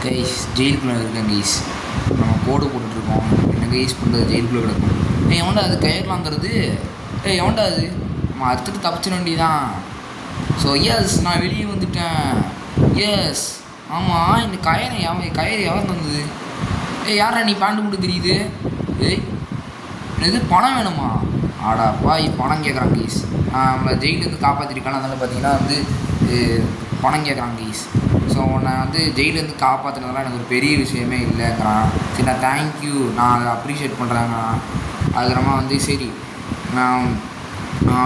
Guys ஜெயிலுக்குள்ளே இருக்கேன் guys. நம்ம கோடு போட்டுட்ருக்கோம். என்ன கைஸ் பண்ணுறது, ஜெயிலுக்குள்ளே கிடக்கும். எவன்டா அது கயிறுலாங்கிறது? எவன்டா அது? நம்ம அறுத்துட்டு தப்பிச்சிட வேண்டியதான். ஸோ எஸ், நான் வெளியே வந்துட்டேன். எஸ், ஆமாம். இந்த கயிறு எவன் தந்தது? யாரா நீ பேண்ட் போட்டு தெரியுது? இது பணம் வேணுமா? ஆடாப்பா பணம் கேட்குறாங்க கைஸ். நம்மளை ஜெயிலேருந்து காப்பாற்றிருக்காங்க. அதனால் பார்த்தீங்கன்னா பணம் கேட்குறாங்க கைஸ். ஸோ உன்னை ஜெயிலேருந்து காப்பாற்றினதெல்லாம் எனக்கு ஒரு பெரிய விஷயமே இல்லைங்கிறான். சரி, நான் தேங்க்யூ, நான் அதை அப்ரிஷியேட் பண்ணுறேங்கிறான். அதுக்கப்புறமா சரி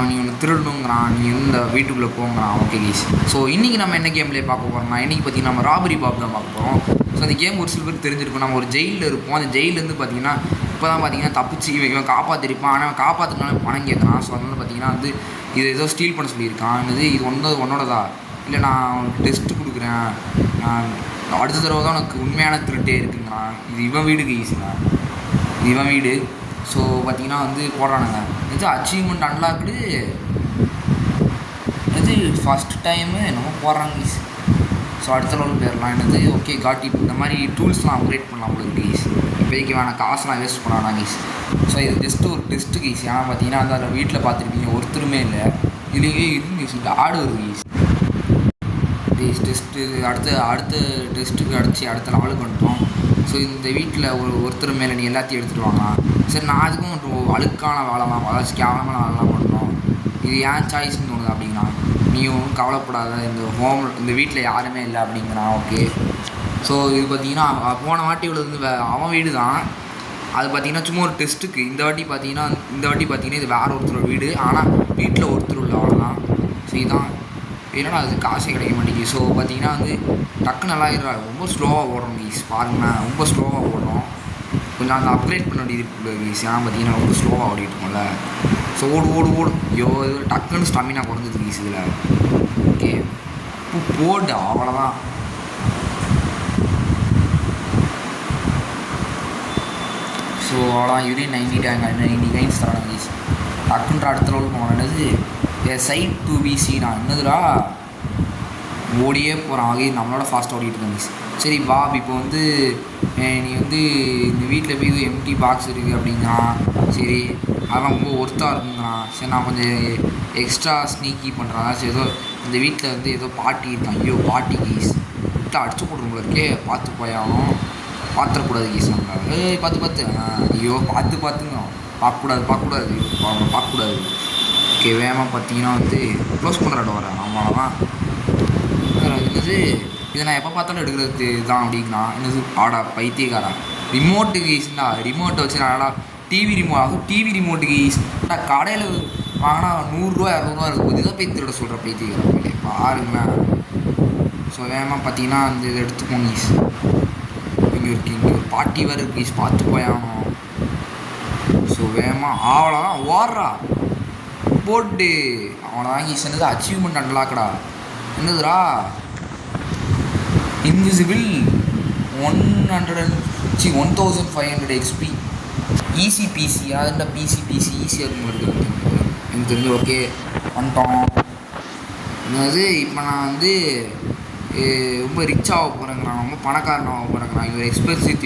நீ ஒன்று திருடணுங்கிறான், நீ இந்த வீட்டுக்குள்ளே போங்கிறான். Okay guys. ஸோ இன்றைக்கி நம்ம என்ன கேம் ப்ளே பார்க்க போகிறோம்னா, இன்றைக்கி பார்த்திங்கன்னா நம்ம ராபரி பாப் தான் பார்க்க போகிறோம். ஸோ அந்த கேம் ஒரு சில பேர் தெரிஞ்சிருக்கும். நம்ம ஒரு ஜெயிலில் இருப்போம். அந்த ஜெயிலேருந்து பார்த்திங்கன்னா இப்போ தான் பார்த்திங்கன்னா தப்பிச்சு இவன் காப்பாற்றிருப்பான். ஆனால் காப்பாற்றினாலும் பணம் கேட்குறான். ஸோ அதனால் பார்த்திங்கன்னா இது ஏதோ ஸ்டீல் பண்ண சொல்லியிருக்கான். இது உன்னோடதா? இல்லை, நான் டெஸ்ட்டு கொடுக்குறேன், நான் அடுத்த தடவை தான் உனக்கு உண்மையான திருட்டே இருக்குங்கிறான். இது இவன் வீடு கைஸுங்க, இது இவன் வீடு. ஸோ பார்த்திங்கன்னா போடுறானுங்க. இது அச்சீவ்மெண்ட் அன்லாக்டு, இது ஃபஸ்ட் டைமு நம்ம போடுறாங்க கைஸ். ஸோ அடுத்த லெவல் போயிடலாம். ஓகே காட்டி இந்த மாதிரி டூல்ஸ்லாம் அப்கிரேட் பண்ணலாம் போல இருக்கு கைஸ். இப்போதைக்கு வேணாம், காசுலாம் வேஸ்ட் பண்ணலாம் கைஸ். ஸோ இது ஜஸ்ட்டு ஒரு டெஸ்ட்டு கைஸ். ஏன்னா பார்த்தீங்கன்னா அதில் வீட்டில் பார்த்துருப்பீங்க, ஒருத்தருமே இல்லை. இதுலேயே இது ஆடு வருது கைஸ். டெஸ்ட்டு அடுத்த டெஸ்ட்டுக்கு அடுத்த லெவலுக்கு வந்துட்டோம். ஸோ இந்த வீட்டில் ஒருத்தர் மேலே நீ எல்லாத்தையும் எடுத்துகிட்டு வாங்க. சரி, நான் அதுக்கும் ஒரு அழுக்கான வேலைலாம், அதாச்சும் கேவலமான வேலைலாம் பண்ணுறோம். இது ஏன் சாய்ஸ்ன்னு தோணுது அப்படிங்கிறான். நீயும் கவலைப்படாத, இந்த வீட்டில் யாருமே இல்லை அப்படிங்கிறான். ஓகே. ஸோ இது பார்த்திங்கன்னா போன வாட்டி உள்ளது அவன் வீடு தான். அது பார்த்திங்கன்னா சும்மா ஒரு டெஸ்ட்டுக்கு. இந்த வாட்டி பார்த்திங்கன்னா இது வேறு ஒருத்தரோட வீடு. ஆனால் வீட்டில் ஒருத்தர் உள்ள அவ்வளோதான். ஸோ இதுதான் இல்லைனா அது காசே கிடைக்க மாட்டேங்குது. ஸோ பார்த்திங்கன்னா டக்கு நல்லா ரொம்ப ஸ்லோவாக ஓடுறோம் கைஸ். பாருங்கள், ரொம்ப ஸ்லோவாக ஓடுறோம். கொஞ்சம் அப்கிரேட் பண்ண வேண்டியது இருக்குது கைஸ். ஏன்னா பார்த்திங்கன்னா ரொம்ப ஸ்லோவாக ஓடிட்டு இருக்கோம்ல. ஸோ ஓடு ஐயோ, இது டக்குன்னு ஸ்டமினா குறைஞ்சது கைஸ் இதில். ஓகே, போடு, அவ்வளோதான். ஸோ அவ்வளோதான். இதுலேயும் 90 கைன்ஸ் தராங்க கைஸ். டக்குன்ற அடுத்த லெவலுக்கு போனது சைட் 2BC. நான் என்னதுடா ஓடியே போகிறான். ஆகி நம்மளோட ஃபாஸ்ட்டாக ஓடிட்டு இருந்தேன். சரி பாப், இப்போ நீ இந்த வீட்டில் போய் இது எம்டி பாக்ஸ் இருக்குது அப்படிங்கிறான். சரி, அதெல்லாம் ரொம்ப ஒர்த்தாக இருக்குங்கிறான். சரி, நான் கொஞ்சம் எக்ஸ்ட்ரா ஸ்னீக்கி பண்ணுறேன். சரி, ஏதோ இந்த வீட்டில் ஏதோ பாட்டி இருக்கான். ஐயோ பாட்டி கீஸ் வீட்டில் அடிச்சு போட்டுருங்களா இருக்கே, பார்த்து போயாலும் பார்த்துடக்கூடாது கீஸ். நம்ம பார்த்து ஐயோ பார்த்துங்க, பார்க்கக்கூடாது. ஓகே, வேகமாக பார்த்தீங்கன்னா க்ளோஸ் பண்ணுற வரேன். அவ்வளோதான். இதை நான் எப்போ பார்த்தாலும் எடுக்கிறது தான் அப்படின்னா ஆடா பைத்தியக்காரா. ரிமோட்டு கீஸ்டா, ரிமோட்டை வச்சு நாடா டிவி ரிமோட்டு கீஸ் கடையில் வாங்கினா 100 ரூபா 200 ரூபா இருக்கும். இதுதான் போய் திருட சொல்கிற பைத்தியக்காரன் பாருங்களேன். ஸோ வேகமாக பார்த்தீங்கன்னா இதை எடுத்துக்கோங்க கீஸ். இங்கே ஒரு பாட்டி வேறு இருக்கு கீஸ், பார்த்து போயாகணும். ஸோ வேகமாக அவ்வளோதான் ஓடுறா போட்டு. அவனை கீஸ் அச்சீவ்மெண்ட் அன்லாக்கடா. என்னதுடா, இன்விசிபிள் 1500 XP ஈஸி பிசி. அதுண்டா பிசி ஈஸியாக இருக்கும் இருக்குது எனக்கு தெரிஞ்சு. ஓகே, வந்துட்டோம். இப்போ நான் ரொம்ப ரிச்சாக போகிறேங்கிறான், ரொம்ப பணக்காரனாக போகிறேங்கிறான். இவர் எக்ஸ்பென்சிவ்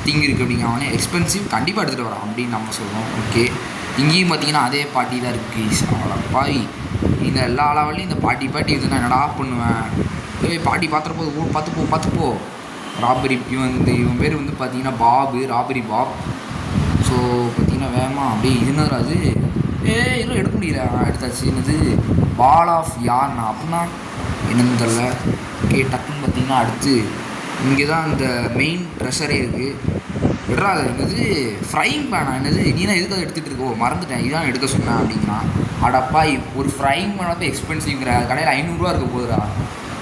திங் இருக்குது அப்படிங்க. அவனே எக்ஸ்பென்சிவ் கண்டிப்பாக எடுத்துகிட்டு வரான் அப்படின்னு நம்ம சொல்கிறோம். ஓகே, இங்கேயும் பார்த்தீங்கன்னா அதே பாட்டி தான் இருக்குது. அவ்வளோ பாய், இந்த எல்லா அளவுலையும் இந்த பாட்டி இது நான் என்னடா பண்ணுவேன். பாட்டி பார்த்துப்போ. ராபரி இவன் பேர் பார்த்தீங்கன்னா ராபரி பாப். ஸோ பார்த்தீங்கன்னா வேகமாக அப்படியே இதுனது அது இன்னும் எடுக்க முடியல. எடுத்தாச்சு. என்னது பால் ஆஃப் யார்னா அப்படின்னா என்னன்னு தெரில. ஓகே, டக்குன்னு பார்த்தீங்கன்னா அடுத்து இங்கே தான் இந்த மெயின் ட்ரெஷரே இருக்குது. விடுறாது. ஃப்ரைங் பேனா. நீ தான் எதுக்காக எடுத்துகிட்டு இருக்கோ, மறந்துட்டேன், இதான் எடுக்க சொன்னேன் அப்படின்னா. அடப்பா, ஒரு ஃப்ரைங் பேனா போய் எக்ஸ்பென்சிவ்ங்கிற கடையில் 500 ரூபா இருக்க போகுதுடா.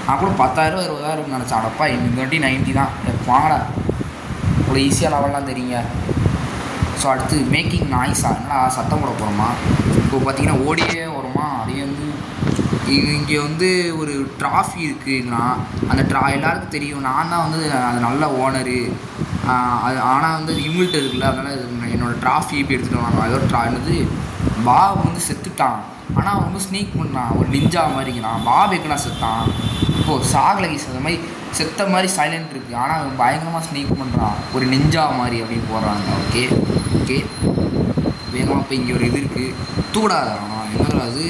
நான் கூட 10,000 20,000 நினச்சேன். அடப்பா, இந்த வாட்டி 90 தான். வாங்கடா, இவ்வளோ ஈஸியாக லெவல்லாம் தெரியுங்க. ஸோ அடுத்து மேக்கிங் நாய்ஸா, என்னடா சத்தம் போட போகிறோமா. இப்போ பார்த்தீங்கன்னா ஓடியே வருமா. அதே இங்கே ஒரு ட்ராஃபி இருக்குதுன்னா அந்த எல்லாருக்கும் தெரியும். நான் தான் அது நல்ல ஓனரு. அது ஆனால் இவங்கள்ட்ட இருக்குல்ல, அதனால் என்னோடய ட்ராஃபி இப்போ எடுத்துகிட்டு வாங்க. அதோட பாப் செத்துட்டான். ஆனால் ஸ்னீக் பண்ணான், ஒரு நிஞ்சா மாதிரிங்கிறான். பாப் எங்கடா செத்தான். இப்போது சாகலை கீஸ். அது மாதிரி செத்த மாதிரி சைலண்ட் இருக்குது, ஆனால் அவன் பயங்கரமாக ஸ்னீக் பண்ணுறான், ஒரு நெஞ்சா மாதிரி அப்படின்னு போடுறாங்க. ஓகே ஓகே, வேகமாக இப்போ இங்கே ஒரு இது இருக்குது, தூடாதா என்னடா அது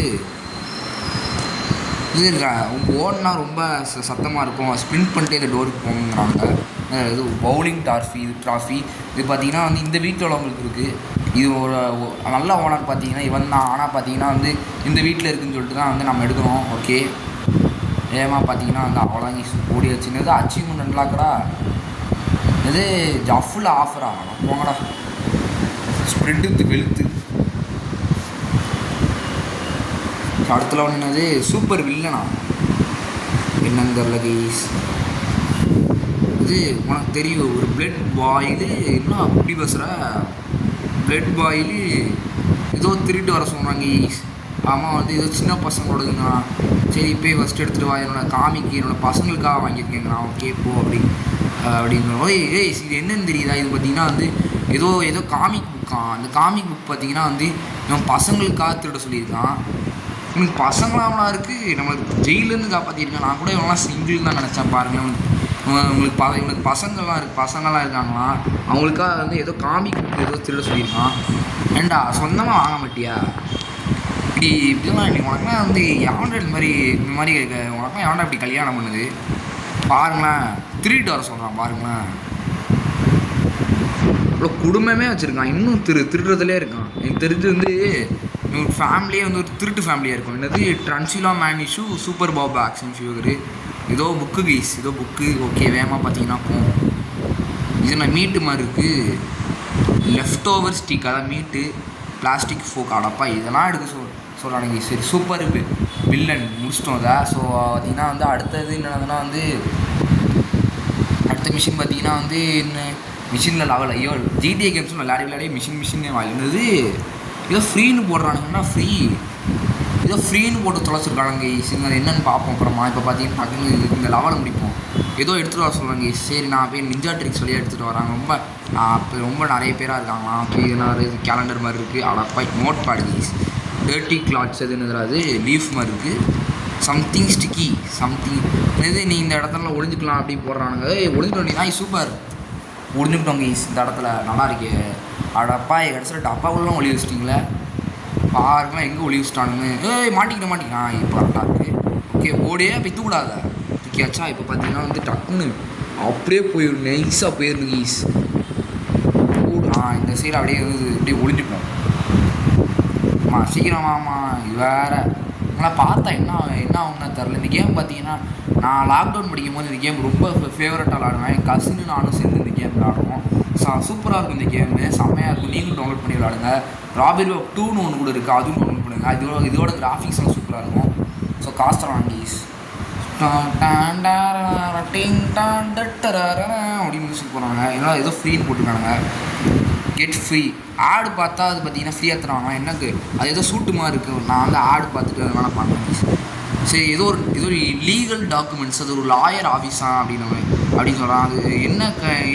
இது இருக்கா, ஓடனா ரொம்ப சத்தமாக இருக்கும், ஸ்ப்ரிண்ட் பண்ணிட்டு இந்த டோருக்கு போங்கிறாங்க. இது பவுலிங் ட்ராஃபி இது பார்த்தீங்கன்னா வந்து இந்த வீட்டில் உள்ளவங்களுக்கு இருக்குது. இது ஒரு நல்ல ஓனர் பார்த்தீங்கன்னா இவன் தான், ஆனால் பார்த்தீங்கன்னா வந்து இந்த வீட்டில் இருக்குதுன்னு சொல்லிட்டு தான் வந்து நம்ம எடுக்கணும். ஓகே, ஏமா பார்த்தீங்கன்னா வந்து அவ்வளோதான் ஓடி வச்சுன்னது அச்சீவ்மெண்ட் அன்லாக்கடா, இது ஜஃபுல் ஆஃபரா போங்கடா, ஸ்ப்ரெட் வித் வெல்த்து. அடுத்துல ஒன்று என்னது, சூப்பர் வில்லனா என்னன்னு தெரில கைஸ். இது உனக்கு தெரியும் ஒரு பிளட் பாயிலு, இன்னும் அப்படி பேசுகிற பிளட் பாயிலு ஏதோ திருட்டு வர சொன்னாங்க கைஸ். ஆமாம் வந்து ஏதோ சின்ன பசங்களோடதுங்கண்ணா, சரி போய் ஃபஸ்ட்டு எடுத்துகிட்டு வா, என்னோடய பசங்களுக்காக வாங்கியிருக்கேங்கண்ணா. ஓகே போ அப்படின்னு. ஏய் இது என்னன்னு தெரியுதா, இது பார்த்தீங்கன்னா வந்து ஏதோ காமிக் புக்கான். அந்த காமிக் புக் பார்த்தீங்கன்னா வந்து இவன் பசங்களுக்காக திருட சொல்லியிருக்கான். இவனுக்கு பசங்களாம்லாம் இருக்குது, நம்மளுக்கு ஜெயிலேருந்து காப்பாற்றிருக்கேன். நான் கூட இவங்களாம் சிங்கிள் தான் நினச்சேன் பாருங்கள். இவனுக்கு பசங்கள்லாம் இருக்காங்களாம், அவங்களுக்காக வந்து ஏதோ காமிக் புக் ஏதோ திருட சொல்லியிருக்கான். ஏண்டா சொந்தமாக வாங்க மாட்டியா இப்படிலாம் இல்லை உனக்குலாம் வந்து எவன்டா இந்த மாதிரி உனக்குலாம் எவன்டா இப்படி கல்யாணம் பண்ணுது பாருங்களேன், திருட்டு வர சொல்கிறான் பாருங்களேன். இவ்வளோ குடும்பமே வச்சுருக்கான், இன்னும் திருடுறதுலே இருக்கான். எனக்கு தெரிஞ்சு வந்து இவங்க ஃபேமிலியே வந்து ஒரு திருட்டு ஃபேமிலியாக இருக்கும். என்னது ட்ரான்சிலா மேனிஷு சூப்பர் பாப் ஆக்ஷன் ஃபியூகரு, ஏதோ புக்கு கைஸ், ஏதோ புக்கு. ஓகே வேகமாக பார்த்தீங்கன்னா போகும். இது நான் மீட்டு மாதிரி இருக்குது, லெஃப்ட் ஓவர் ஸ்டிக், அதான் மீட்டு, பிளாஸ்டிக் ஃபோக். அடப்பா இதெல்லாம் எடுக்க சொல்கிறானுங்க. சரி சூப்பர் வில்லன் முடிச்சிட்டோம் அதை. ஸோ பார்த்திங்கன்னா வந்து அடுத்தது என்னதுன்னா வந்து அடுத்த மிஷின் பார்த்திங்கன்னா வந்து என்ன மிஷினில் லெவல். ஐயோ ஜிடிஏ கேம்ஸும் விளையாடி மிஷினே வாங்கினது ஏதோ ஃப்ரீன்னு போடுறானுங்கன்னா ஏதோ ஃப்ரீன்னு போட்டு தொலைச்சிருக்கானுங்க. அது என்னென்னு பார்ப்போம் அப்புறமா. இப்போ பார்த்தீங்கன்னா டக்குன்னு இந்த லெவலை முடிப்போம். ஏதோ எடுத்துகிட்டு வர சொல்கிறாங்க. சரி நான் போய் நிஞ்சா ட்ரிக்ஸ் வழியாக எடுத்துகிட்டு வராங்க. ரொம்ப நிறைய பேராக இருக்காங்களாம். அப்போ இதனால் இது கேலண்டர் மாதிரி இருக்குது. அடப்பா notepad guys, dirty clothes எதுன்னுறாது, லீஃப் மாதிரி இருக்குது, சம்திங் ஸ்டிக்கி சம்திங். இது நீ இந்த இடத்துல ஒழிஞ்சிக்கலாம் அப்படின்னு போடுறானுங்க. ஒழிஞ்சிட்டு வந்தீங்கன்னா சூப்பர் ஒழிஞ்சுக்கிட்டோங்க கைஸ், இந்த இடத்துல நல்லா இருக்கே. அடப்பா கடைசியில் டப்பாக்குள்ளலாம் ஒளி வச்சிட்டிங்களே பாருங்களாம், எங்கே ஒளி வச்சிட்டானுங்க. மாட்டிக்கிட்டான் இப்போ கரெக்டாக இருக்குது. ஓகே ஓடியே போய் தூக்கூடாத தூக்கியாச்சா. இப்போ பார்த்தீங்கன்னா வந்து டக்குன்னு அப்படியே போயிடும், நைஸாக போயிருந்து கைஸ். இந்த சைடு அப்படியே ஒளிஞ்சுப்போம். சீக்கிரமாம்மா இது வேறு நல்லா பார்த்தா என்ன ஆகும்னா தெரில. இந்த கேம் பார்த்தீங்கன்னா நான் லாக்டவுன் படிக்கும் போது இந்த கேம் ரொம்ப ஃபேவரட்டாக விளாடுவேன். என் கசின்னு நானும் சேர்ந்து இந்த கேம் விளாடுவோம். சூப்பராக இருக்கும் இந்த கேமு, செம்மையாக இருக்கும். நீங்களும் டவுன்லோட் பண்ணி விளாடுங்க. ராபரி 2ன்னு ஒன்று கூட இருக்குது, அதுவும் டவுன்லோட் பண்ணுங்கள். இதோட கிராஃபிக்ஸ்லாம் சூப்பராக இருக்கும். ஸோ காஸ்ட் வாங்கீஸ் அப்படின்னு மியூசிக் போகிறாங்க. ஏன்னா ஏதோ ஃப்ரீன்னு போட்டுருக்கானுங்க, கெட் ஃப்ரீ. ஆடு பார்த்தா அது பார்த்தீங்கன்னா ஃப்ரீயாக தருவாங்க. எனக்கு அது ஏதோ சூட்டு மாதிரி இருக்குது. நான் வந்து ஆடு பார்த்துட்டு அது வேணால் பண்ணேன். சரி ஏதோ ஒரு லீகல் டாக்குமெண்ட்ஸ், அது ஒரு லாயர் ஆஃபீஸா அப்படின்னு சொல்கிறான். அது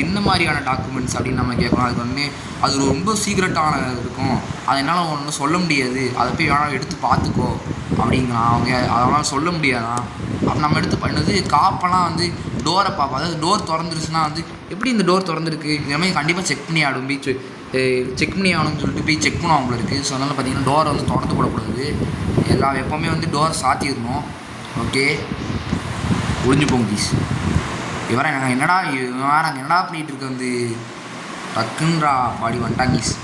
என்ன மாதிரியான டாக்குமெண்ட்ஸ் அப்படின்னு நம்ம கேட்கணும். அதுக்கு வந்து அது ரொம்ப சீக்ரெட்டான இருக்கும், அது என்னால் ஒன்றும் சொல்ல முடியாது, அதை போய் வேணாலும் எடுத்து பார்த்துக்கோ அப்படிங்கிறான். அவங்க அதெல்லாம் சொல்ல முடியாதான். அப்போ நம்ம எடுத்து பண்ணது காப்பெல்லாம் வந்து டோரை பார்ப்போம். அதாவது டோர் திறந்துருச்சுன்னா வந்து எப்படி இந்த டோர் திறந்துருக்கு இந்த மாதிரி கண்டிப்பாக செக் பண்ணி ஆடும். செக் பண்ணி ஆகணும்னு சொல்லிட்டு போய் செக் பண்ணுவோம் அவங்களுக்கு இருக்குது. ஸோ அதனால் பார்த்தீங்கன்னா டோரை வந்து திறந்து போடக்கூடாது, எப்போவுமே வந்து டோர் சாத்திடணும். ஓகே ஒழிஞ்சுப்போம் கீஸ். இவரை நாங்கள் என்னடா பண்ணிகிட்டு இருக்க வந்து டக்குன்றா பாடி வந்துட்டாங்க கீஸ்.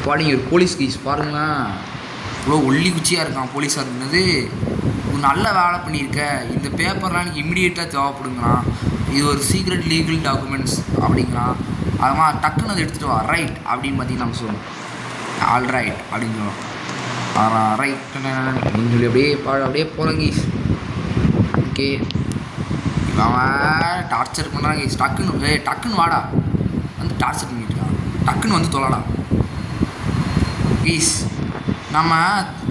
பாடிங்க ஒரு போலீஸ் கீஸ் பாருங்களேன், இவ்வளோ ஒல்லி குச்சியாக இருக்கான் போலீஸாக இருந்தது. நல்ல வேலை பண்ணியிருக்க, இந்த பேப்பர்லாம் எனக்கு இம்மிடியேட்டாக தேவைப்படுங்கிறான். இது ஒரு சீக்ரெட் லீகல் டாக்குமெண்ட்ஸ் அப்படிங்கிறான். அதமாக டக்குன்னு அதை எடுத்துகிட்டு வா ரைட் அப்படின்னு பார்த்தீங்கன்னா நம்ம சொல்லணும். ஆல் ரைட் அப்படின்னு சொல்லுவோம். ரைட் அப்படின்னு சொல்லி அப்படியே போகிறாங்க கீஸ். ஓகே இவன் டார்ச்சர் பண்ணுறாங்க கீஸ். டக்குன்னு வாடா வந்து டார்ச்சர் பண்ணிட்டு இருக்கான், டக்குன்னு வந்து தொலைடா கீஸ். நம்ம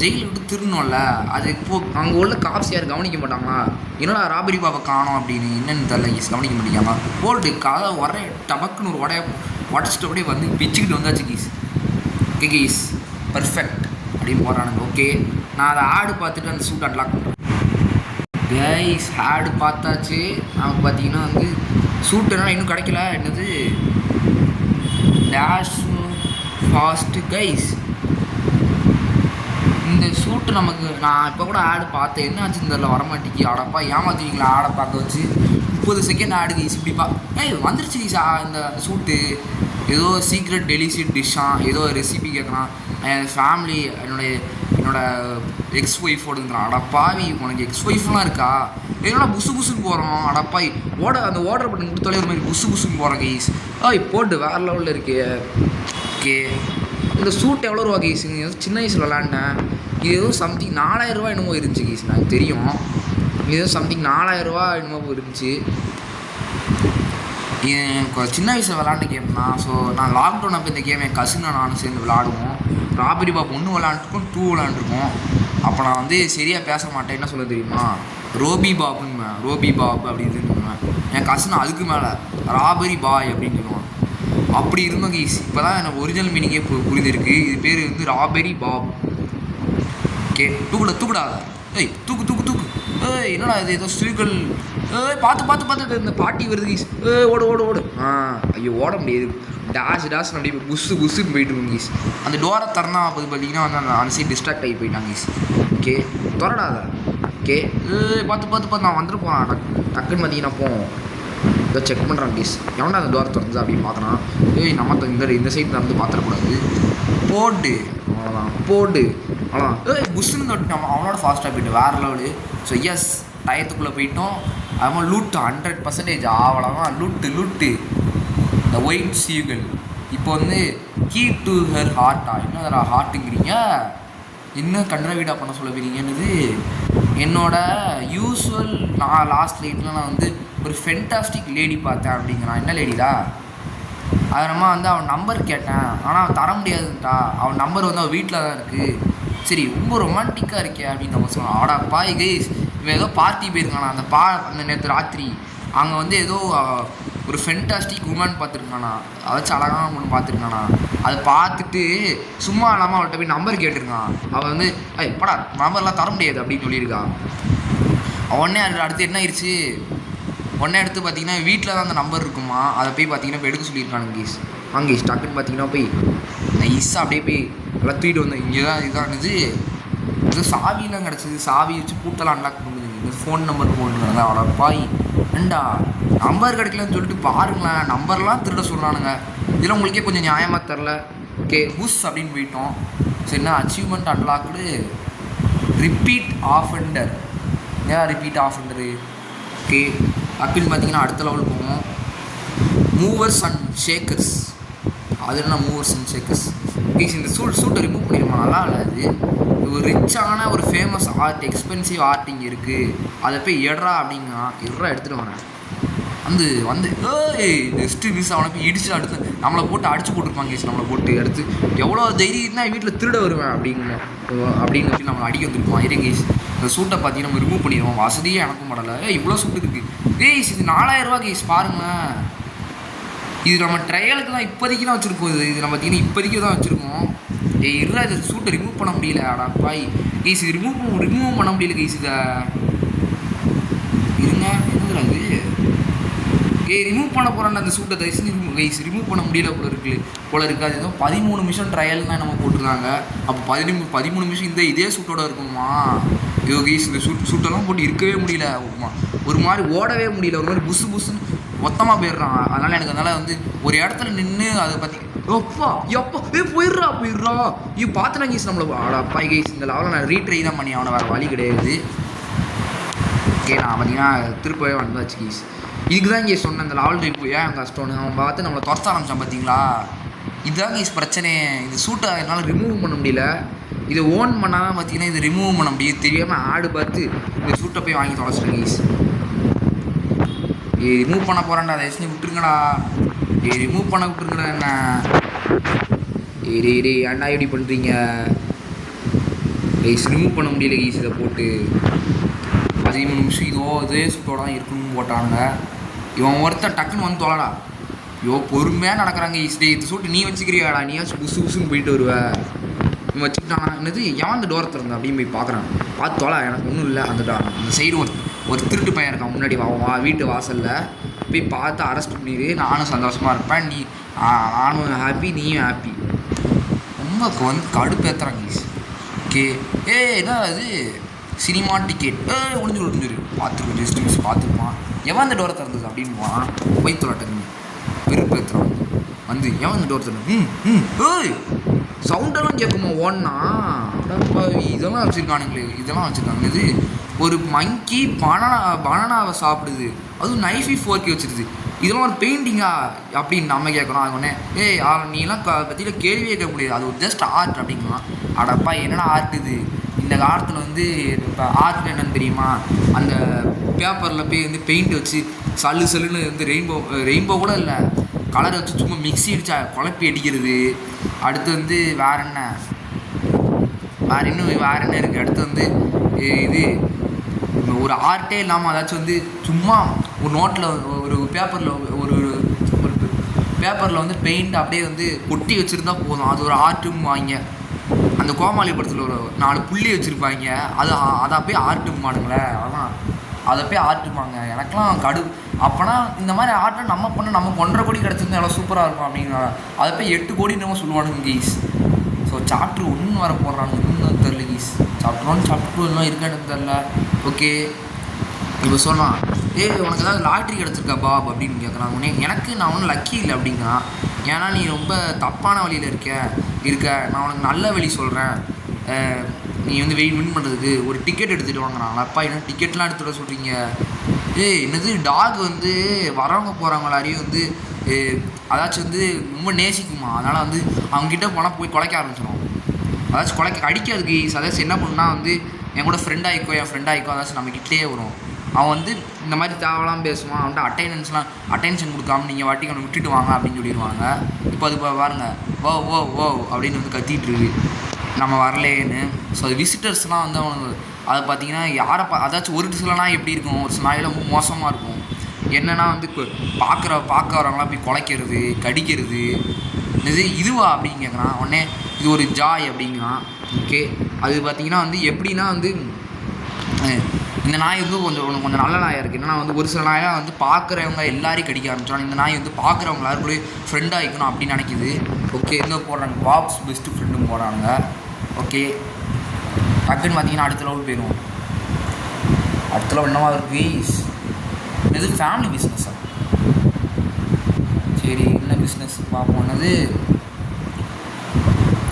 ஜெயிலை விட்டு திருடணும்ல, அது இப்போது அங்கே உள்ள காப்ஸ் யாரும் கவனிக்க மாட்டாங்களா, என்னடா ராபரி பாப்பா காணோம் அப்படின்னு என்னென்னு தெரியல கீஸ், கவனிக்க மாட்டேங்காமா. போல்டு கதை டபக்குன்னு ஒரு உடச்சிட்டு அப்படியே வந்து பிச்சுக்கிட்டு வந்தாச்சு கீஸ். ஓகே கீஸ் பர்ஃபெக்ட் அப்படின்னு போகிறானுங்க. ஓகே நான் அதை ஆடு பார்த்துட்டு அந்த சூட் அன்லாக் பண்ணுறேன். கைஸ் ஆடு பார்த்தாச்சு. நமக்கு பார்த்தீங்கன்னா வந்து சூட்டெல்லாம் இன்னும் கிடைக்கல. என்னது டேஷ் ஃபாஸ்ட்டு கைஸ். இந்த சூட்டு நமக்கு நான் இப்போ கூட ஆடு பார்த்தேன். என்ன ஆச்சு இந்த வரமாட்டேங்கி. ஆடப்பா ஏமாத்துவீங்களா ஆடை பார்க்க வச்சு. 30 செகண்ட் ஆடு கைஸ் இப்படிப்பா. வந்துருச்சு கைஸ் இந்த சூட்டு. ஏதோ சீக்ரெட் டெலிஷியஸ் டிஷ்ஷாக ஏதோ ரெசிபி கேட்குறான். என் ஃபேமிலி என்னோட எக்ஸ் ஒய்ஃபோடுங்கிறான். அடப்பாவி உனக்கு எக்ஸ் ஒய்ஃப்லாம் இருக்கா? என்னோட புசு புசுன்னு போகிறோம். அடப்பாய் அந்த ஓர்டர் பண்ணி கொடுத்தாலே ஒரு மாதிரி புசு புசுன்னு போகிறோம் கைஸ். போட்டு வேறு லெவலில் இருக்கு. ஓகே இந்த சூட் எவ்வளோ ரூபா கைஸுங்க? சின்ன வயசில் விளாண்டேன். இது எதுவும் சம்திங் 4000 என்னமோ இருந்துச்சு கைஸ். எனக்கு தெரியும் இது எதுவும் சம்திங் 4000 என்னமோ இருந்துச்சு. சின்ன வயசில் விளாண்ட கேம் தான். ஸோ நான் லாக்டவுன் அப்போ இந்த கேம் என் கசினை நானும் சேர்ந்து விளாடுவோம். ராபரி பாப் 1 விளாண்டுருக்கோம், 2 விளாண்டுருக்கோம். அப்போ நான் வந்து சரியாக பேச மாட்டேன். என்ன சொல்ல தெரியுமா? ரோபி பாப்புன்னு ரோபி பாப் அப்படின்னு சொல்லுவேன். என் கசின் அதுக்கு மேலே ராபரி பாய் அப்படின்னு சொல்லுவான். அப்படி இருந்தோம் கைஸ். இப்போ தான் எனக்கு ஒரிஜினல் மீனிங்கே புரிஞ்சிருக்கு. இது பேர் வந்து ராபரி பாப். ஓகே தூக்குடாத. தூக்கு தூக்கு தூக்கு. என்னடா இது ஏதோ ஸ்ரீகள். பார்த்து இந்த பாட்டி வருது கைஸ். ஓடு ஓடு ஓடு. ஐயோ ஓட முடியாது. டேஷ் அப்படியே புஸ்ஸுன்னு போயிட்டு இருக்கோம் கைஸ். அந்த டோரை திறனா அப்போது பார்த்தீங்கன்னா வந்து அந்த சைட் டிஸ்ட்ராக்ட் ஆகி போயிட்டாங்க கைஸ். ஓகே திறடாத. ஓகே பார்த்து நான் வந்துட்டு போகிறான். டக்குன்னு பார்த்தீங்கன்னா போவோம். இதை செக் பண்ணுறான் கைஸ். எவன்டா அந்த டோரை திறந்து அப்படின்னு பார்க்குறான். நம்ம இந்த சைடு திறந்து பார்த்துடக்கூடாது. போடு அவ்வளோதான் போடு அவ்வளோதான். புஷ்ஷுன்னு தொட்டு நம்ம அவனோட ஃபாஸ்ட்டாக போயிட்டு வேறு லெவலு. ஸோ எஸ் டயத்துக்குள்ளே போயிட்டோம். அதுமாதிரி லூட்டு 100% அவ்வளோதான். லூட்டு இந்த ஒயிட் சீகள். இப்போ வந்து கீ டு ஹர் ஹார்ட்டா என்ன ஹார்ட்டுங்கிறீங்க? இன்னும் கண்ட்ரா பண்ண சொல்ல போகிறீங்கன்னு என்னோட யூஸ்வல் நான் லாஸ்ட் நைட்டில் நான் வந்து ஒரு ஃபென்டாஸ்டிக் லேடி பார்த்தேன் அப்படிங்கிறான். என்ன லேடிடா? அது நம்ம வந்து அவன் நம்பர் கேட்டேன். ஆனால் அவன் தர முடியாதுன்ட்டா. அவன் நம்பர் வந்து அவன் வீட்டில் தான் இருக்குது. சரி ரொம்ப ரொமான்டிக்காக இருக்கே அப்படின்னு நம்ம சொன்னோம். ஆடா பாய் கைஸ் இவன் ஏதோ பார்ட்டி போயிருக்கானா அந்த நேற்று ராத்திரி. அங்கே வந்து ஏதோ ஒரு ஃபென்டாஸ்டிக் உமன் பார்த்துருக்கானா. அதாச்சும் அழகான ஒன்று பார்த்துருக்கானா. அதை பார்த்துட்டு சும்மா இல்லாமல் அவள்கிட்ட போய் நம்பர் கேட்டிருக்கான். அவன் வந்து படா நம்பர்லாம் தர முடியாது அப்படின்னு சொல்லியிருக்கான். உடனே அடுத்து என்ன ஆயிடுச்சு? உடனே எடுத்து பார்த்தீங்கன்னா வீட்டில் தான் அந்த நம்பர் இருக்குமா. அதை போய் பார்த்தீங்கன்னா இப்போ எடுக்க சொல்லியிருக்கானுங்க கைஸ். கைஸ் டக்குன்னு பார்த்தீங்கன்னா போய் நைஸாக அப்படியே போய் எல்லாம் தூக்கிட்டு வந்தேன். இங்கே தான் இதானது. இது சாவியெலாம் கிடச்சிது. சாவி வச்சு பூட்டெல்லாம் அன்லாக் பண்ணுது. இந்த ஃபோன் நம்பர் போட்டுருக்காங்க. அவ்வளோ பாய் ஏண்டா நம்பர் கிடைக்கலன்னு சொல்லிட்டு பாருங்களேன். நம்பர்லாம் திருட சொல்கிறானுங்க. இதெல்லாம் உங்களுக்கே கொஞ்சம் நியாயமாக தெரில. ஓகே புஷ் அப்படின்னு போயிட்டோம். சரி என்ன அச்சீவ்மெண்ட் அன்லாக்டு ரிப்பீட் ஆஃபெண்டர். ஏன் ரிப்பீட் ஆஃபெண்டரு? ஓகே அப்படின்னு பார்த்தீங்கன்னா அடுத்த லெவல் போவோம். Movers and Shakers. அது என்ன மூவர்ஸ் அண்ட் ஷேக்கர்ஸ்? ப்ளீஸ் இந்த சூட்டை ரிமூவ் பண்ணிடுமா? நல்லா இல்லை. அது ஒரு ரிச்சான ஒரு ஃபேமஸ் ஆர்ட், எக்ஸ்பென்சிவ் ஆர்ட் இங்கே இருக்குது. அதை போய் எடுறா அப்படின்னா எடுத்துகிட்டு வரேன். வந்து நெக்ஸ்ட்டு மிஸ் அவனை போய் இடிச்சு அடுத்து நம்மளை போட்டு அடிச்சு போட்டுருப்பாங்க கேஸ். நம்மளை போட்டு அடுத்து எவ்வளோ தைரியம்னா வீட்டில் திருட வருவேன் அப்படின்னு சொல்லி நம்மளை அடிக்க வந்துருப்பான். இதே கேஸ் இந்த சூட்டை பார்த்தீங்கன்னா நம்ம ரிமூவ் பண்ணிடுவோம். வசதியே எனக்கும் படலை. இவ்வளோ சூட்டு இருக்குது கேஸ். இது 4000 கேஸ் பாருங்களேன். இது நம்ம ட்ரையலுக்கு தான் இப்போதைக்கு தான் வச்சுருக்கோம். இது நம்ம பார்த்தீங்கன்னா இப்போதைக்கு தான் வச்சுருக்கோம். இல்லை இது சூட்டை ரிமூவ் பண்ண முடியல. அடாப்பாய் கேஸ் இது ரிமூவ் பண்ண முடியல கேஸ். இதை இருங்க என்னதுல அது ரிமூவ் பண்ண போகிறான். அந்த சூட்டை தயவுசெய்து ரிமூவ் பண்ண முடியல போல இருக்குது. அது ஏதோ 13 நிமிஷம் ட்ரையல் தான் நம்ம போட்டிருக்காங்க. அப்போ 13 நிமிஷம் இதே சூட்டோட இருக்குமா? ஐயோ கைஸ் இந்த சூட்டெல்லாம் போட்டு இருக்கவே முடியல. ஒரு மாதிரி ஓடவே முடியல. ஒரு மாதிரி புஸ்ஸுன்னு மொத்தமாக போயிடுறான். அதனால் எனக்கு அதனால் வந்து ஒரு இடத்துல நின்று அதை பற்றி எப்பா போயிடுறா பார்த்துனா கைஸ் நம்மளை அப்பா கைஸ் இந்த லெவலில் நான் ரீட்ரை தான் பண்ணி அவனை வேறு வழி கிடையாது. ஓகே நான் பார்த்தீங்கன்னா திருப்பவே வந்தாச்சு கைஸ். இதுக்கு தான் இங்கே சொன்னேன் இந்த லெவல் ட்ரிப் ஏன் கஷ்டம்னு. அவன் பார்த்து நம்மளை துரத்த ஆரம்பித்தான் பார்த்தீங்களா? இதுதான் கைஸ் பிரச்சனையே. இது சூட்டை என்னால் ரிமூவ் பண்ண முடியல. இதை ஓன் பண்ணால் தான் பார்த்தீங்கன்னா இது ரிமூவ் பண்ண முடியும். தெரியாமல் ஆடு பார்த்து இந்த சூட்டை போய் வாங்கி தொலைச்சிட்டேன் கைஸ். ரிமூவ் பண்ண போகிறான்டா. தயவுசெய்து விட்டுருங்கடா. ரிமூவ் பண்ண விட்டுருங்கடா. என்ன ஏன்டா எப்படி பண்ணுறீங்க கைஸ்? ரிமூவ் பண்ண முடியல கைஸ். இதை போட்டு 13 நிமிஷம் இதே சூட்டோட தான் இருக்கணும்னு போட்டானுங்க. இவன் ஒருத்தர் டக்குன்னு வந்து தொலைடா. பொறுமையாக நடக்கிறாங்க கைஸ். இந்த சூட்டு நீ வச்சுக்கிறியாடா? நீயாச்சும் புசுன்னு போயிட்டு வருவேன். இவன் வச்சுக்கிட்டானா என்னது? எவன் அந்த டோரை திறந்த அப்படின்னு போய் பார்க்குறான். பார்த்து தொலை எனக்கு ஒன்றும் இல்லை. அந்த சைடு ஒரு திருட்டு பையன் இருக்கான் முன்னாடி வீட்டு வாசலில் போய் பார்த்து அரெஸ்ட் பண்ணிடு, நானும் சந்தோஷமாக இருப்பேன், நானும் ஹாப்பி, நீயும் ஹாப்பி. ரொம்ப வந்து கடுப்பேற்றுறாங்க கைஸ். ஓகே என்ன அது சினிமா டிக்கெட் ஒளிஞ்சிரு பார்த்துருக்கோம், ஜஸ்ட் மிஸ் பார்த்துருப்பான். எவன் அந்த டோரை திறந்தது அப்படின்வான், போய் தொலாட்டங்க வெறுப்பேற்றுறான் வந்து. எவன் அந்த டோர் திறந்து ஏய் சவுண்டெல்லாம் கேட்குமா ஓடனா இதெல்லாம் வச்சுருக்கானுங்களே, இதெல்லாம் வச்சுருக்காங்க. இது ஒரு மங்கி பனானாவை சாப்பிடுது, அதுவும் நைஃபி ஃபோர்க்கி வச்சுருது, இதெல்லாம் ஒரு பெயிண்டிங்கா அப்படின்னு நம்ம கேட்குறோம். அது ஒன்று நீலாம் பற்றியில் கேள்வியே கேட்க முடியாது, அது ஒரு ஜஸ்ட் ஆர்ட் அப்படிங்கலாம். அடப்பா என்னடா ஆர்ட் இது, இந்த காலத்தில் வந்து இப்போ ஆர்ட் என்னன்னு தெரியுமா, அந்த பேப்பரில் போய் வந்து பெயிண்ட் வச்சு சல்லுன்னு வந்து ரெயின்போ கூட இல்லை, கலரை வச்சு சும்மா மிக்ஸி அடிச்சா குழப்பி அடிக்கிறது. அடுத்து வந்து வேறு என்ன இருக்குது, அடுத்து வந்து இது ஒரு ஆர்ட்டே இல்லாமல் அதாச்சும் வந்து சும்மா ஒரு நோட்டில் ஒரு பேப்பரில் வந்து பெயிண்ட் அப்படியே வந்து கொட்டி வச்சுருந்தா போதும், அது ஒரு ஆர்ட்டும் வாங்க. அந்த கோமாளி படத்தில் ஒரு 4 புள்ளி வச்சுருப்பாங்க, அதை போய் ஆர்ட்டுமானுங்களேன். அதான் அதை போய் ஆர்ட்டுமாங்க. எனக்கெலாம் அப்போனா இந்த மாதிரி ஆர்ட்டை நம்ம 1.5 கோடி கிடச்சிருந்தா எவ்வளோ சூப்பராக இருக்கும் அப்படிங்கிற, அதை போய் 8 கோடி நம்ம சொல்லுவானுங்க கீஸ். ஸோ சாப்டர் 1 வர போடுறாங்க, இன்னும் தெரில கீஸ். சாப்டர் 1 சாப்டர் 2 எல்லாம் இருக்கான்னு தெரில. ஓகே இப்போ சொல்லலாம், உனக்கு ஏதாவது லாட்ரி கிடச்சிருக்கா பாப் அப்படின்னு கேட்குறாங்க. நான் ஒன்றும் லக்கி இல்லை அப்படிங்கிறான். ஏன்னா நீ ரொம்ப தப்பான வழியில் இருக்க நான் உனக்கு நல்ல வழி சொல்கிறேன், நீ வந்து வின் பண்ணுறதுக்கு ஒரு டிக்கெட் எடுத்துகிட்டு வாங்குறாங்களா. அப்பா என்ன டிக்கெட்லாம் எடுத்துகிட்டு வர சொல்கிறீங்க, என்னது டாக் வந்து வரவங்க போகிறவங்களாரையும் வந்து அதாச்சும் வந்து ரொம்ப நேசிக்குமா, அதனால் வந்து அவங்ககிட்ட போனால் போய் குலைக்க ஆரம்பிச்சிடும். அதாச்சும் அடிக்காதுக்கு அதாச்சும் என்ன பண்ணுன்னா வந்து என் கூட ஃப்ரெண்ட் ஆகிக்கோ அதாச்சும் நம்ம கிட்டே வரும். அவன் வந்து இந்த மாதிரி தேவலாம் பேசுவான், அவன்கிட்ட அட்டென்ஷன் கொடுக்காம நீங்கள் வாட்டிக்கு அவனை விட்டுட்டு வாங்க அப்படின்னு சொல்லிடுவாங்க. இப்போ அது பாருங்க ஓ அப்படின்னு வந்து கத்திட்டு இருக்கு நம்ம வரலேன்னு. ஸோ அது விசிட்டர்ஸ்லாம் வந்து அவனுக்கு அதை பார்த்தீங்கன்னா அதாச்சும் ஒரு சில நாய் எப்படி இருக்கும், ஒரு சில நாயில் ரொம்ப மோசமாக இருக்கும். என்னென்னா வந்து பார்க்க வரவங்களாம் போய் குலைக்கிறது, கடிக்கிறது, இதுவா அப்படின்னு கேட்குறான். உடனே இது ஒரு ஜாய் அப்படிங்கிறான். ஓகே அது பார்த்தீங்கன்னா வந்து எப்படின்னா வந்து இந்த நாய் வந்து கொஞ்சம் நல்ல நாயாக இருக்குது. என்னன்னா வந்து ஒரு சில நாயாக வந்து பார்க்குறவங்க எல்லாரையும் கடிக்க ஆரம்பிச்சிடும். இந்த நாய் வந்து பார்க்குறவங்க எல்லாரும் கூட ஃப்ரெண்டாக ஆகிக்கணும் அப்படின்னு நினைக்கிது. ஓகே இன்னும் போடுறாங்க பாப்ஸ் பெஸ்ட்டு ஃப்ரெண்டும் போடுறாங்க. ஓகே டக்குன்னு பார்த்தீங்கன்னா அடுத்த லெவல் போயிடுவோம். அடுத்த லெவல் என்னவா இருக்குது, இது ஃபேமிலி பிஸ்னஸ்ஸா. சரி என்ன பிஸ்னஸ் பார்ப்போம். என்னது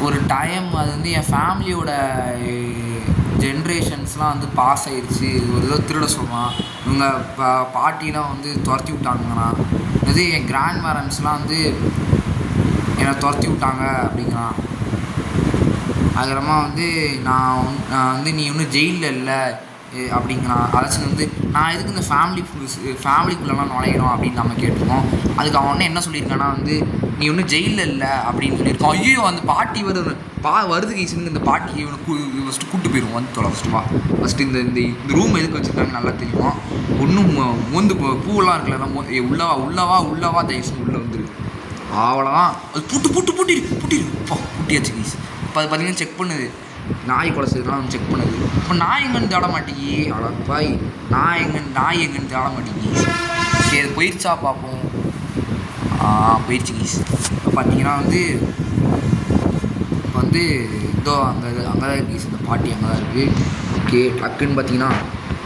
ஒரு டைம் அது வந்து என் ஃபேமிலியோட ஜென்ரேஷன்ஸ்லாம் வந்து பாஸ் ஆகிடுச்சு, ஒரு ஏதோ திருட சொல்லுவான், இவங்க பாட்டிலாம் வந்து துரத்தி விட்டாங்கண்ணா, இது என் கிராண்ட் பேரண்ட்ஸ்லாம் வந்து என்னை துரத்தி விட்டாங்க அப்படிங்கிறான். அதுக்கப்புறமா வந்து நான் வந்து நீ ஒன்றும் ஜெயிலில் இல்லை அப்படிங்கிறான். அதாச்சும் வந்து நான் எதுக்கு இந்த ஃபேமிலிக்குள்ளெல்லாம் நுழையணும் அப்படின்னு நம்ம கேட்டிருக்கோம். அதுக்கு அவன் ஒன்று என்ன சொல்லியிருக்கான்னா வந்து நீ ஒன்றும் ஜெயிலில் இல்லை அப்படின்னு சொல்லியிருக்கான். ஐயோ அந்த பாட்டி வருது கைசுன்னு இந்த பாட்டி ஃபஸ்ட்டு கூப்பிட்டு போயிடும் வந்து தொலை ஃபஸ்ட்டு இந்த ரூம் எதுக்கு வச்சுருக்காங்க நல்லா தெரியும். ஒன்றும் மோந்து பூவெல்லாம் இருக்குல்ல, உள்ளவா தயவுசு உள்ளே வந்துரு அவ்வளோதான். அது பூட்டியாச்சு கைஸ். இப்போ அது பார்த்தீங்கன்னா செக் பண்ணுது, நாய் குலைச்சதுலாம் வந்து செக் பண்ணுது. இப்போ நாய் எங்கன்னு தேட மாட்டேங்கி அழப்பாய், நாய் எங்கன்னு தேட மாட்டேங்கி. சரி அது போயிடுச்சா பார்ப்போம். போயிடுச்சு கீஸ். இப்போ பார்த்தீங்கன்னா வந்து இப்போ வந்து இதோ அங்கே தான் இருக்குது இந்த பாட்டி, அங்கே தான் இருக்குது. ஓகே டக்குன்னு பார்த்தீங்கன்னா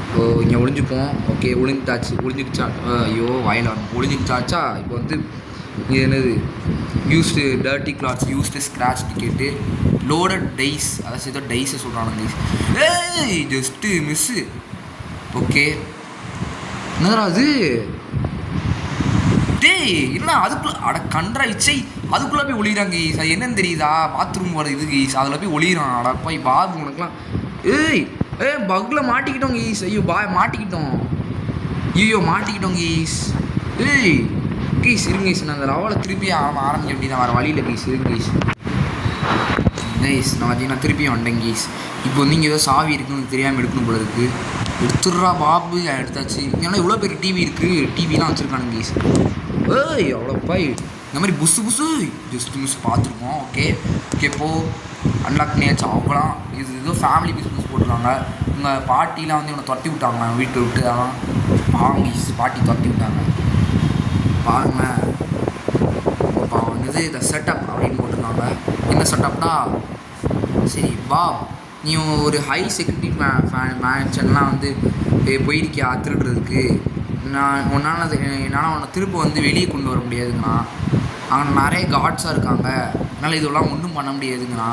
இப்போ இங்கே ஒளிஞ்சுப்போம். ஓகே ஒளிஞ்சிடுச்சா, ஐயோ வாயில் வரணும், ஒளிஞ்சிடுச்சாச்சா. இப்போ வந்து இது என்னது used dirty clothes, used scratch ticket, loaded dice, அதாச்சும் ஏதோ டைஸை சொல்கிறாங்க டைஸ், ஜஸ்ட்டு மிஸ்ஸு. ஓகே என்னடா அது என்ன அதுக்குள்ள கன்றா இச்சை அதுக்குள்ளே போய் ஒளிகிறாங்க கீஸ். அது என்னன்னு தெரியுதா, பாத்ரூம் போகிற இது கீஸ், அதில் போய் ஒளிகிறான். அடப்பா பாபு உனக்குலாம் பக்கில் மாட்டிக்கிட்டோம் கீஸ். ஐயோ மாட்டிக்கிட்டோம் கீஸ். கீஸ் இருங்க கீஸ், நான் அந்த லெவலில் திருப்பி ஆரம்பிக்க அப்படிதான் வர வழியில் கீஸ் இருங்க கீஸ். நான் பார்த்தீங்கன்னா திருப்பியும் வந்தேன் கீஸ். இப்போ வந்து இங்கே ஏதோ சாவி இருக்குன்னு தெரியாமல் எடுக்கணும் போல இருக்குது. எடுத்துடுறா பாபு, எடுத்தாச்சு. ஏன்னா இவ்வளோ பேர் டிவி இருக்குது, டிவிலாம் வச்சுருக்கானுங்க கீஸ். அவ்வளோப்பா இந்த மாதிரி புஸ்ஸு புஸ்ஸு ஜஸ்ட் மிஸ் பார்த்துருக்கோம். ஓகே ஓகே போ அன்லாக் பண்ணியாச்சு. அவங்களாம் இது ஏதோ ஃபேமிலி பிஸ்னஸ் போட்டிருக்காங்க. உங்கள் பாட்டிலாம் வந்து இவனை துரத்தி விட்டாங்க வீட்டை விட்டு. அதான் பாவங்க பாட்டி துரத்தி விட்டாங்க பாருங்களேன். இப்போ வந்து இந்த செட்டப் அப்படின்னு போட்டிருக்காங்க. என்ன செட்டப்னா சரி வா நீ ஒரு ஹை செக்யூரிட்டி மேன்ஷன்லாம் வந்து போயிருக்கியா திருடுறதுக்கு. என்னால் உன்னை திரும்ப வந்து வெளியே கொண்டு வர முடியாதுங்கண்ணா. அங்கே நிறைய கார்ட்ஸாக இருக்காங்க. அதனால் இதெல்லாம் ஒன்றும் பண்ண முடியாதுங்கண்ணா.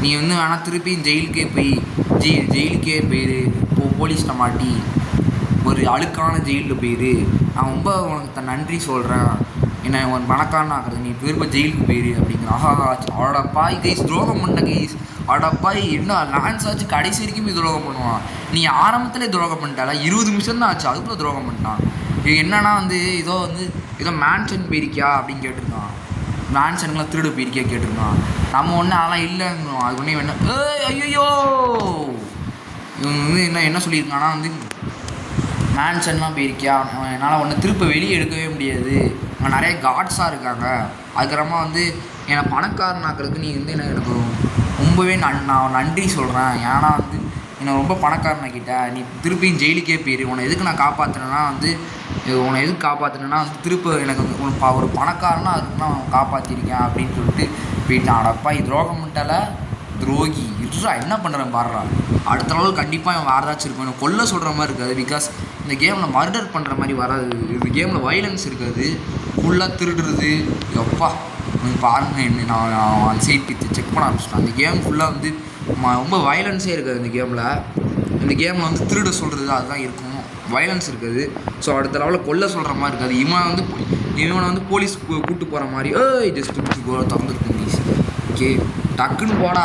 நீ வந்து வேணால் திருப்பி ஜெயிலுக்கே போய் ஜெயிலுக்கே போயிரு. போலீஸ்கிட்ட மாட்டி ஒரு அழுக்கான ஜெயிலில் போயிரு. நான் ரொம்ப உனக்கு நன்றி சொல்கிறேன். என்னை உன் பணக்காரன் ஆக்குறது. நீ திரும்ப ஜெயிலுக்கு போயிரு அப்படிங்கிற. அவடப்பா கைஸ் துரோகம் பண்ண கைஸ். அவடப்பா என்ன லான்ஸ் ஆச்சு கடைசி வரைக்கும் துரோகம் பண்ணுவான். நீ ஆரம்பத்தில் துரோகம் பண்ணிட்டால 20 நிமிஷம் தான் ஆச்சு அதுக்குள்ளே துரோகம் பண்ணிட்டான். இது என்னன்னா வந்து ஏதோ மேன்ஷன் போயிருக்கியா அப்படின்னு கேட்டிருக்கான். மேன்ஷனுக்குலாம் திருடு போயிருக்கியா கேட்டிருக்கான். நம்ம ஒன்று அதெல்லாம் இல்லைங்கிறோம். அது ஒன்றே வேணும். ஐயோ இவங்க வந்து என்ன சொல்லியிருக்கான்னா வந்து மேன்ஷன்லாம் போயிருக்கியா என்னால் ஒன்று திருப்ப வெளியே எடுக்கவே முடியாது. அங்கே நிறைய கார்ட்ஸாக இருக்காங்க. அதுக்கப்புறமா வந்து என்னை பணக்காரனாக்கிறதுக்கு நீ வந்து எனக்கு ரொம்பவே நான் நன்றி சொல்கிறேன். ஏன்னா வந்து என்னை ரொம்ப பணக்காரனாக்கிட்ட. நீ திருப்பியும் ஜெயிலுக்கே போயிரு. உன்னை எதுக்கு நான் காப்பாற்றினேன்னா வந்து வந்து திருப்ப எனக்கு ஒரு பணக்காரனா அதுக்கு நான் காப்பாற்றிருக்கேன் அப்படின்னு சொல்லிட்டு போயிட்டான். அடப்பா இது துரோகம் பண்ணிட்டால துரோகி இருறா என்ன பண்ணுறேன் பாடுறா. அடுத்த நாள் கண்டிப்பாக இவன் வேறு ஏதாச்சும் இருக்கும். எனக்கு கொல்ல சொல்கிற மாதிரி இருக்காது. பிகாஸ் இந்த கேமில் மர்டர் பண்ணுற மாதிரி வராது. இந்த கேமில் வைலன்ஸ் இருக்காது. ஃபுல்லாக திருடுறது. எப்பா பாருங்கள் என்ன நான் அந்த சைட் பித்து செக் பண்ண ஆரம்பிச்சிட்டேன். அந்த கேம் ஃபுல்லாக வந்து ரொம்ப வைலன்ஸே இருக்காது. இந்த கேமில் வந்து திருட சொல்கிறது அதுதான் இருக்கும். வைலன்ஸ் இருக்காது. ஸோ அடுத்த லெவலில் கொல்ல சொல்கிற மாதிரி இருக்காது. இவனை வந்து போலீஸ் கூப்பிட்டு போகிற மாதிரி ஜஸ்ட் திறந்துருக்கும் ப்ளீஸ். ஓகே டக்குன்னு போடா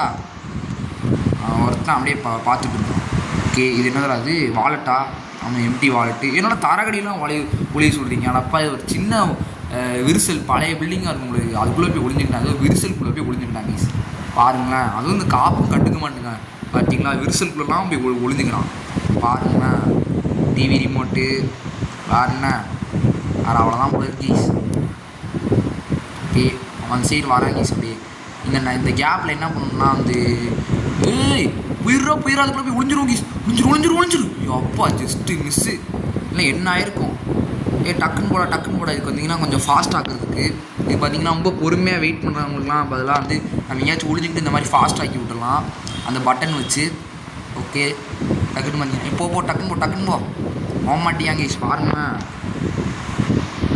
ஒருத்தன் அப்படியே பார்த்துட்டு இருக்கான். ஓகே இது என்னது அது வாலெட்டா. அவன் எம்டி வாலெட்டு. என்னோட தரகடியெலாம் ஒளிய சொல்கிறீங்க. அப்பா ஒரு சின்ன விரிசல் பழைய பில்டிங்காக இருக்கும் உங்களுக்கு. அதுக்குள்ளே போய் ஒளிஞ்சுக்கிட்டாங்க. விரிசலுக்குள்ளே போய் ஒளிஞ்சுக்கிட்டாங்க பாருங்களேன். அதுவும் இந்த காப்பும் கண்டுக்க மாட்டேங்க பார்த்தீங்களா. விரிசலுக்குள்ளெலாம் போய் ஒளிஞ்சுக்கிறான் பாருங்களேன். டிவி ரிமோட்டு வேறு என்ன வேறு அவ்வளோதான் போல கீஸ். ஓகே அவன் சைடு வராங்க கீஸ். அப்படியே இந்த கேப்பில் என்ன பண்ணணும்னா வந்து போயிடுறா அதுக்குள்ளே போய் ஒளிஞ்சிரும் கீஸ். ஒளிஞ்சிரும் அப்பா ஜஸ்ட்டு மிஸ்ஸு இல்லை என்ன ஆயிருக்கும். டக்குன்னு போட இதுக்கு வந்தீங்கன்னா கொஞ்சம் ஃபாஸ்ட் ஆக்குறதுக்கு இது பார்த்திங்கன்னா ரொம்ப பொறுமையாக வெயிட் பண்ணுறவங்களுக்குலாம் பதிலாக வந்து நம்ம எங்கேயாச்சும் ஒளிஞ்சிக்கிட்டு இந்த மாதிரி ஃபாஸ்ட் ஆக்கி விட்டுடலாம் அந்த பட்டன் வச்சு. ஓகே டக்குன்னு பார்த்தீங்கன்னா போ டக்குன்னு போக மாட்டியாங்க கைஸ் பாருங்க.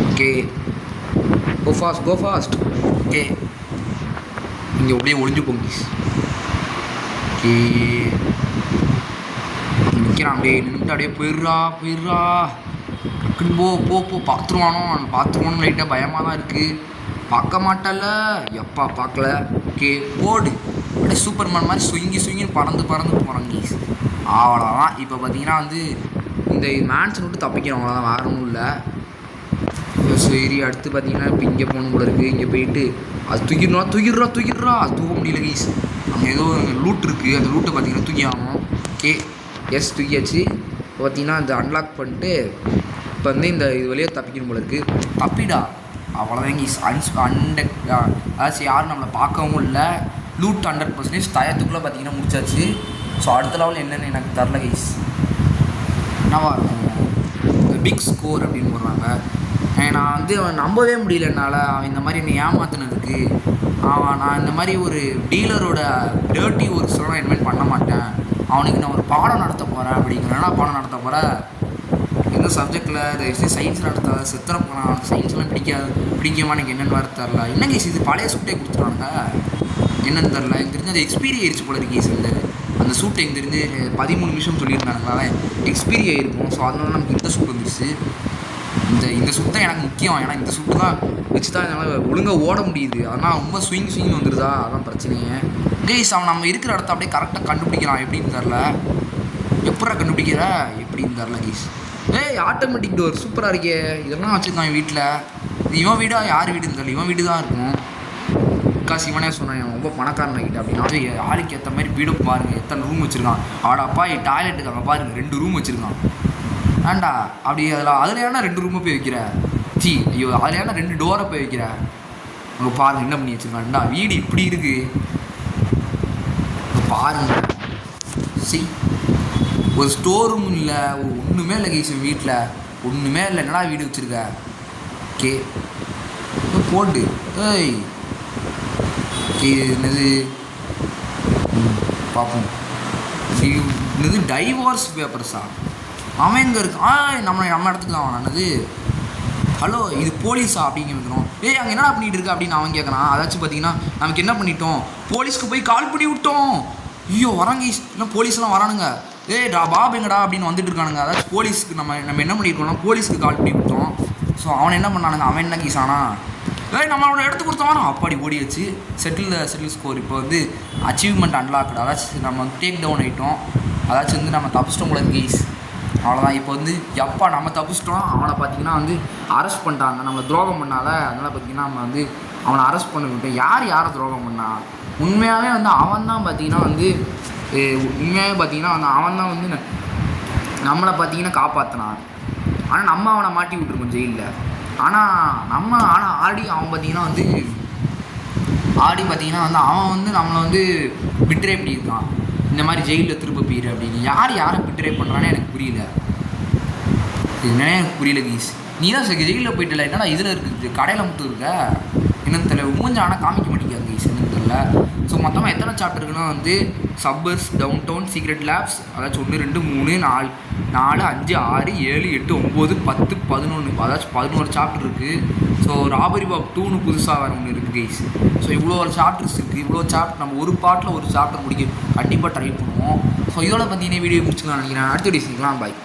Okay go fast. ஓகே இங்கே அப்படியே ஒளிஞ்சு போங்க கைஸ். ஓகே நிற்கிறான் அப்படியே நின்றுட்டு அப்படியே போயிடுறா டக்குன்னு போ பார்த்துருவானு லைட்டாக பயமாக தான் இருக்குது. பார்க்க மாட்டல எப்பா பார்க்கல. ஓகே போடு அப்படியே சூப்பர்மேன் மாதிரி சுங்கின்னு பறந்து போகிறாங்க கைஸ். அவ்வளோதான். இப்போ பார்த்தீங்கன்னா வந்து இந்த மேன்ஷன் விட்டு தப்பிக்கிறோம் அவ்வளோதான் வேறு ஒன்றும் இல்லை. சரி அடுத்து பார்த்தீங்கன்னா இப்போ இங்கே போகணும் போல இருக்குது. இங்கே போயிட்டு அது தூக்கிடுறா அது தூக்க முடியல கைஸ். அங்கே ஏதோ லூட் இருக்குது. அந்த லூட்டை பார்த்தீங்கன்னா தூக்கி ஆகணும். ஓகே எஸ் தூக்கியாச்சு. இப்போ பார்த்தீங்கன்னா இந்த அன்லாக் பண்ணிட்டு இப்போ வந்து இது வழியாக தப்பிக்கணும் போல இருக்குது. தப்பிடா அவ்வளோதான் கைஸ். அதாச்சும் யாரும் நம்மளை பார்க்கவும் இல்லை. லூட் 100% டயத்துக்குள்ளே பார்த்தீங்கன்னா முடிச்சாச்சு. ஸோ அடுத்த லெவல் என்னென்னு எனக்கு தரல கைஸ். என்னவா இருக்கும் பிக் ஸ்கோர் அப்படின்னு போடுறாங்க. நான் வந்து அவன் நம்பவே முடியல என்னால். அவன் இந்த மாதிரி என்னை ஏமாத்தினதுக்கு நான் இந்த மாதிரி ஒரு டீலரோட டேர்ட்டி ஒரு சொல்ல இனிமேல் பண்ண மாட்டேன். அவனுக்கு நான் ஒரு பாடம் நடத்த போகிறேன் அப்படிங்கிறனா பாடம் நடத்த போகிறேன். எந்த சப்ஜெக்டில் சயின்ஸ் நடத்தாத சித்திரம் போனான். சயின்ஸ்லாம் பிடிக்குமா எனக்கு என்னென்னு வர தரல. என்ன கேஸ் இது பழைய சூட்டே கொடுத்துட்டாங்க என்னென்னு தெரில. எனக்கு தெரிஞ்சு அது எக்ஸ்பீரி ஆயிடுச்சு போல இருக்கு கேஸ். அந்த சூட் எனக்கு தெரிஞ்சு 13 நிமிஷம் சொல்லியிருந்தாங்களா எக்ஸ்பீரி ஆகிருக்கும். ஸோ அதனால நமக்கு இந்த சூட் வந்துடுச்சு. இந்த சூட் தான் எனக்கு முக்கியம். ஏன்னா இந்த சூட்டு தான் வச்சு தான் என்னால் ஒழுங்காக ஓட முடியுது. அதனால் ரொம்ப ஸ்விங் வந்துடுதா அதான் பிரச்சனையே கைஸ். அவன் நம்ம இருக்கிற இடத்த அப்படியே கரெக்டாக கண்டுபிடிக்கிறான். எப்படின்னு தெரில. எப்படா கண்டுபிடிக்கிற எப்படின்னு தெரில கைஸ். ஆட்டோமேட்டிக் டோர் சூப்பராக இருக்கே. இதெல்லாம் வச்சுருக்கான் வீட்டில். இவன் வீடா யார் வீடுன்னு தெரியல. இவன் வீடு தான் இருக்கும். காசு இவனே சொன்னான் ரொம்ப பணக்காரனாகிட்ட அப்படின்னா யாருக்கு ஏற்ற மாதிரி வீடு பாருங்கள் எத்தனை ரூம் வச்சுருக்கான். ஆடாப்பா டாய்லெட்டுக்கு அங்கே பாருங்கள் 2 ரூம் வச்சுருக்கான். வேண்டா அப்படி அதில் ஏன்னா 2 ரூமை போய் வைக்கிற. ஐயோ அதில் ஏன்னா 2 டோரை போய் வைக்கிற. அங்கே பாருங்கள் என்ன பண்ணி வச்சுருக்காண்டா, வீடு இப்படி இருக்குது பாருங்க. சரி, ஒரு ஸ்டோர் ரூம் இல்லை, ஒரு ஒன்றுமே இல்லை கைஸ். வீட்டில் ஒன்றுமே இல்லை, என்னடா வீடு வச்சுருக்க. ஓகே போட்டு ஏய் என்னது பார்ப்போம். என்னது டைவோர்ஸ் பேப்பர்ஸா? அவன் எங்கே இருக்கான்? நம்ம இடத்துக்கு தான் அவனது. ஹலோ இது போலீஸா அப்படிங்க வந்துடும். ஏய் அங்கே என்னடா பண்ணிகிட்டு இருக்கு அப்படின்னு அவன் கேட்குறான். அதாச்சும் பார்த்தீங்கன்னா நமக்கு என்ன பண்ணிட்டோம், போலீஸ்க்கு போய் கால் பண்ணி விட்டோம். ஐயோ வராங்க இல்லை போலீஸ்லாம் வரானுங்க. பாபு எங்கடா அப்படின்னு வந்துட்டு இருக்கானுங்க. அதாச்சும் போலீஸ்க்கு நம்ம என்ன பண்ணியிருக்கோம்னா போலீஸ்க்கு கால் பண்ணி விட்டோம். ஸோ அவன் என்ன பண்ணானுங்க, அவன் என்ன கீஸானா, நம்ம அவனை எடுத்து கொடுத்தானோ அப்பாடி ஓடி வச்சு செட்டில் ஸ்கோர். இப்போ வந்து அச்சீவ்மெண்ட் அன்லாக்டு, அதாச்சும் நம்ம டேக் டவுன் ஆகிட்டோம். அதாச்சும் வந்து நம்ம தப்பிச்சிட்டோம் கூட கீஸ். அவ்வளோதான். இப்போ வந்து எப்பா நம்ம தப்பிச்சிட்டோம், அவனை பார்த்திங்கன்னா வந்து அரெஸ்ட் பண்ணிட்டாங்க. நம்மளை துரோகம் பண்ணால, அதனால் பார்த்திங்கன்னா நம்ம வந்து அவனை அரெஸ்ட் பண்ணிவிட்டோம். யாரை துரோகம் பண்ணா? உண்மையாகவே வந்து அவன் தான் பார்த்திங்கன்னா வந்து அவன் தான் வந்து நம்மளை பார்த்திங்கன்னா காப்பாற்றினான். ஆனால் நம்ம அவனை மாட்டி விட்டுருக்கோம் ஜெயிலில். ஆனால் ஆடி அவன் பார்த்திங்கன்னா வந்து அவன் வந்து நம்மளை வந்து பிட்ரே பண்ணியிருக்கான். இந்த மாதிரி ஜெயிலில் திரும்ப போயிரு அப்படின்னு. யாரை பிட்ரே பண்ணுறானே எனக்கு புரியல. என்னன்னே எனக்கு புரியல கீஸ். நீ தான் ஜெயிலில் போயிட்டல, என்னடா இதில் இருக்குது கடையில் மட்டும் இருக்க என்னன்னு தெரியல. மூஞ்சம் ஆனால் காமிக்க மாட்டேங்காது கீஸ், என்னன்னு தெரியல. ஸோ மொத்தமாக எத்தனை சாப்டர் இருக்குன்னா வந்து சப்பர்ஸ், டவுன் டவுன், சீக்ரெட் லேப்ஸ், அதாச்சும் 1 2 3 4 5 6 7 8 9 10 11, அதாச்சும் 11 சாப்டர் இருக்குது. ஸோ ராபரி பாப் 2ன்னு புதுசாக வேறு ஒன்று இருக்குது கைஸ். ஸோ இவ்வளோ ஒரு சாப்டர்ஸ் இருக்குது. இவ்வளோ சாப்டர் நம்ம ஒரு பாட்டில் ஒரு சாப்டர் முடிக்க கண்டிப்பாக ட்ரை பண்ணுவோம். ஸோ இதோட பார்த்தீங்கன்னா வீடியோ முடிச்சுக்கலாம் நினைக்கிறேன். அடுத்த வீடியோ சீக்கலாம். பாய்.